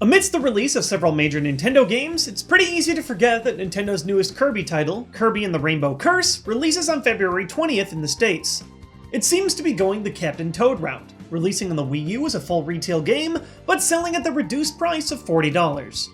Amidst the release of several major Nintendo games, it's pretty easy to forget that Nintendo's newest Kirby title, Kirby and the Rainbow Curse, releases on February 20th in the States. It seems to be going the Captain Toad route, releasing on the Wii U as a full retail game, but selling at the reduced price of $40.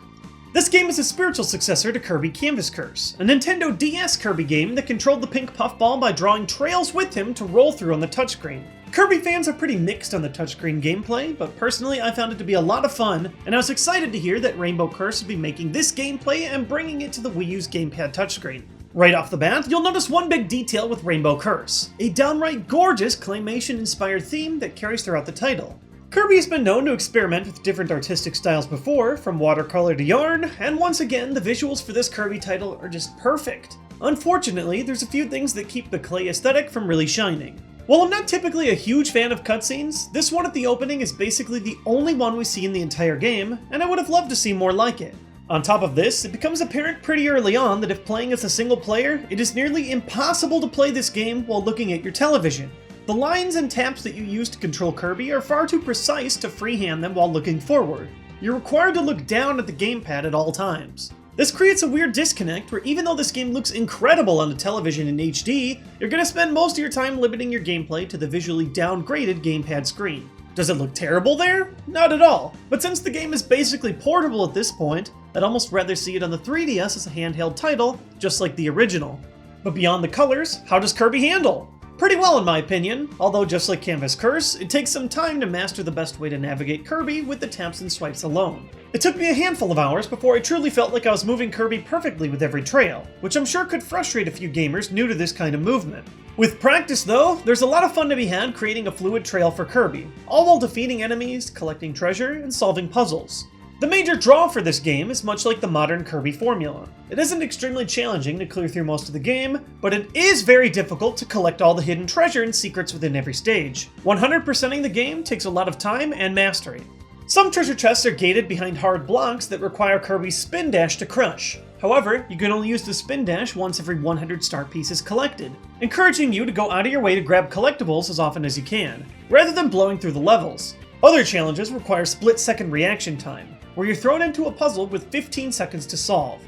This game is a spiritual successor to Kirby Canvas Curse, a Nintendo DS Kirby game that controlled the pink puffball by drawing trails with him to roll through on the touchscreen. Kirby fans are pretty mixed on the touchscreen gameplay, but personally I found it to be a lot of fun, and I was excited to hear that Rainbow Curse would be making this gameplay and bringing it to the Wii U's gamepad touchscreen. Right off the bat, you'll notice one big detail with Rainbow Curse, a downright gorgeous claymation-inspired theme that carries throughout the title. Kirby has been known to experiment with different artistic styles before, from watercolor to yarn, and once again, the visuals for this Kirby title are just perfect. Unfortunately, there's a few things that keep the clay aesthetic from really shining. While I'm not typically a huge fan of cutscenes, this one at the opening is basically the only one we see in the entire game, and I would have loved to see more like it. On top of this, it becomes apparent pretty early on that if playing as a single player, it is nearly impossible to play this game while looking at your television. The lines and taps that you use to control Kirby are far too precise to freehand them while looking forward. You're required to look down at the gamepad at all times. This creates a weird disconnect where even though this game looks incredible on the television in HD, you're going to spend most of your time limiting your gameplay to the visually downgraded gamepad screen. Does it look terrible there? Not at all. But since the game is basically portable at this point, I'd almost rather see it on the 3DS as a handheld title, just like the original. But beyond the colors, how does Kirby handle? Pretty well in my opinion, although just like Canvas Curse, it takes some time to master the best way to navigate Kirby with the taps and swipes alone. It took me a handful of hours before I truly felt like I was moving Kirby perfectly with every trail, which I'm sure could frustrate a few gamers new to this kind of movement. With practice though, there's a lot of fun to be had creating a fluid trail for Kirby, all while defeating enemies, collecting treasure, and solving puzzles. The major draw for this game is much like the modern Kirby formula. It isn't extremely challenging to clear through most of the game, but it is very difficult to collect all the hidden treasure and secrets within every stage. 100%ing the game takes a lot of time and mastery. Some treasure chests are gated behind hard blocks that require Kirby's spin dash to crush. However, you can only use the spin dash once every 100 start pieces collected, encouraging you to go out of your way to grab collectibles as often as you can, rather than blowing through the levels. Other challenges require split-second reaction time, where you're thrown into a puzzle with 15 seconds to solve.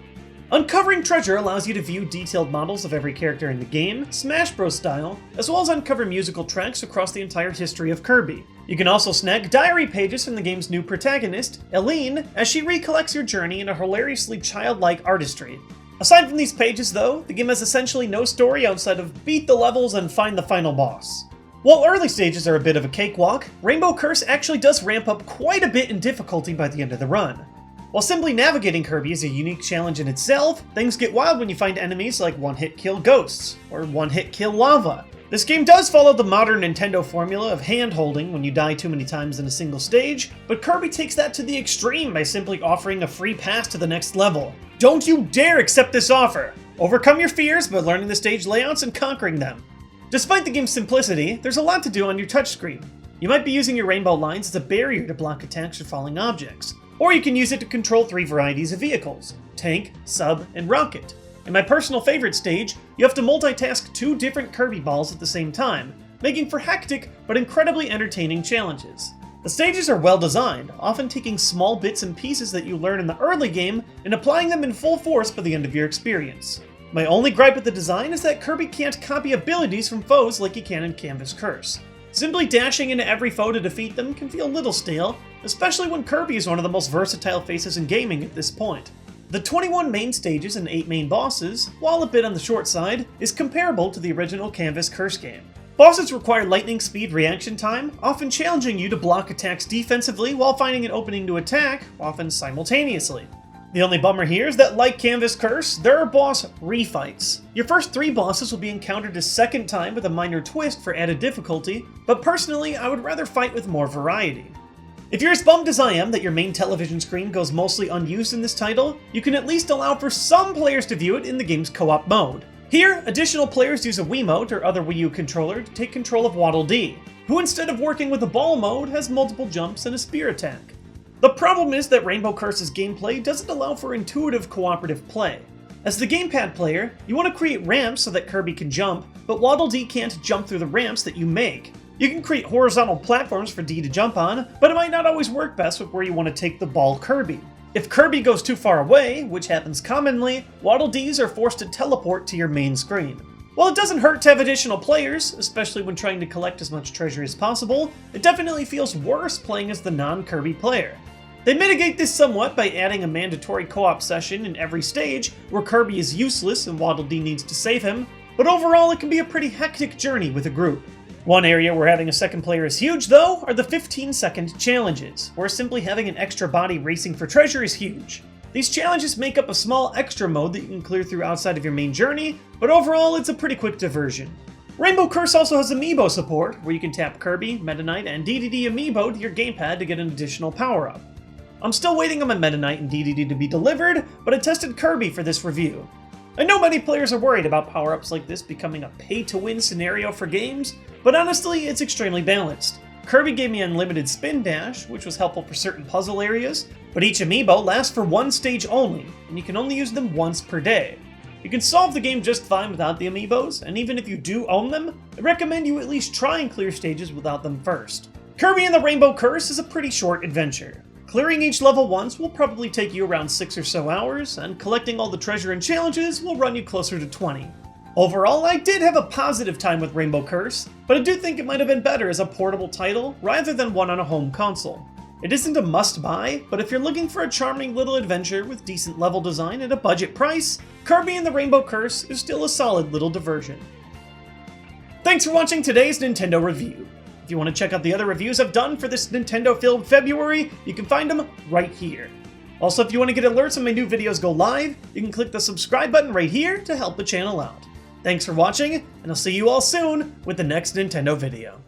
Uncovering treasure allows you to view detailed models of every character in the game, Smash Bros. Style, as well as uncover musical tracks across the entire history of Kirby. You can also snag diary pages from the game's new protagonist, Eileen, as she recollects your journey in a hilariously childlike artistry. Aside from these pages though, the game has essentially no story outside of beat the levels and find the final boss. While early stages are a bit of a cakewalk, Rainbow Curse actually does ramp up quite a bit in difficulty by the end of the run. While simply navigating Kirby is a unique challenge in itself, things get wild when you find enemies like one-hit kill ghosts, or one-hit kill lava. This game does follow the modern Nintendo formula of hand-holding when you die too many times in a single stage, but Kirby takes that to the extreme by simply offering a free pass to the next level. Don't you dare accept this offer! Overcome your fears by learning the stage layouts and conquering them. Despite the game's simplicity, there's a lot to do on your touchscreen. You might be using your rainbow lines as a barrier to block attacks or falling objects, or you can use it to control 3 varieties of vehicles: tank, sub, and rocket. In my personal favorite stage, you have to multitask 2 different Kirby balls at the same time, making for hectic but incredibly entertaining challenges. The stages are well designed, often taking small bits and pieces that you learn in the early game and applying them in full force by the end of your experience. My only gripe with the design is that Kirby can't copy abilities from foes like he can in Canvas Curse. Simply dashing into every foe to defeat them can feel a little stale, especially when Kirby is one of the most versatile faces in gaming at this point. The 21 main stages and 8 main bosses, while a bit on the short side, is comparable to the original Canvas Curse game. Bosses require lightning speed reaction time, often challenging you to block attacks defensively while finding an opening to attack, often simultaneously. The only bummer here is that, like Canvas Curse, there are boss refights. Your first 3 bosses will be encountered a second time with a minor twist for added difficulty, but personally I would rather fight with more variety. If you're as bummed as I am that your main television screen goes mostly unused in this title, you can at least allow for some players to view it in the game's co-op mode. Here, additional players use a Wiimote or other Wii U controller to take control of Waddle Dee, who instead of working with a ball mode has multiple jumps and a spear attack. The problem is that Rainbow Curse's gameplay doesn't allow for intuitive cooperative play. As the gamepad player, you want to create ramps so that Kirby can jump, but Waddle Dee can't jump through the ramps that you make. You can create horizontal platforms for D to jump on, but it might not always work best with where you want to take the ball Kirby. If Kirby goes too far away, which happens commonly, Waddle Dees are forced to teleport to your main screen. While it doesn't hurt to have additional players, especially when trying to collect as much treasure as possible, it definitely feels worse playing as the non-Kirby player. They mitigate this somewhat by adding a mandatory co-op session in every stage where Kirby is useless and Waddle Dee needs to save him, but overall it can be a pretty hectic journey with a group. One area where having a second player is huge, though, are the 15-second challenges, where simply having an extra body racing for treasure is huge. These challenges make up a small extra mode that you can clear through outside of your main journey, but overall it's a pretty quick diversion. Rainbow Curse also has Amiibo support, where you can tap Kirby, Meta Knight, and DDD Amiibo to your gamepad to get an additional power-up. I'm still waiting on my Meta Knight and DDD to be delivered, but I tested Kirby for this review. I know many players are worried about power-ups like this becoming a pay-to-win scenario for games, but honestly, it's extremely balanced. Kirby gave me unlimited spin dash, which was helpful for certain puzzle areas, but each Amiibo lasts for one stage only, and you can only use them once per day. You can solve the game just fine without the Amiibos, and even if you do own them, I recommend you at least try and clear stages without them first. Kirby and the Rainbow Curse is a pretty short adventure. Clearing each level once will probably take you around 6 or so hours, and collecting all the treasure and challenges will run you closer to 20. Overall, I did have a positive time with Rainbow Curse, but I do think it might have been better as a portable title rather than one on a home console. It isn't a must-buy, but if you're looking for a charming little adventure with decent level design at a budget price, Kirby and the Rainbow Curse is still a solid little diversion. Thanks for watching today's Nintendo review. If you want to check out the other reviews I've done for this Nintendo-filled February, you can find them right here. Also, if you want to get alerts when my new videos go live, you can click the subscribe button right here to help the channel out. Thanks for watching, and I'll see you all soon with the next Nintendo video.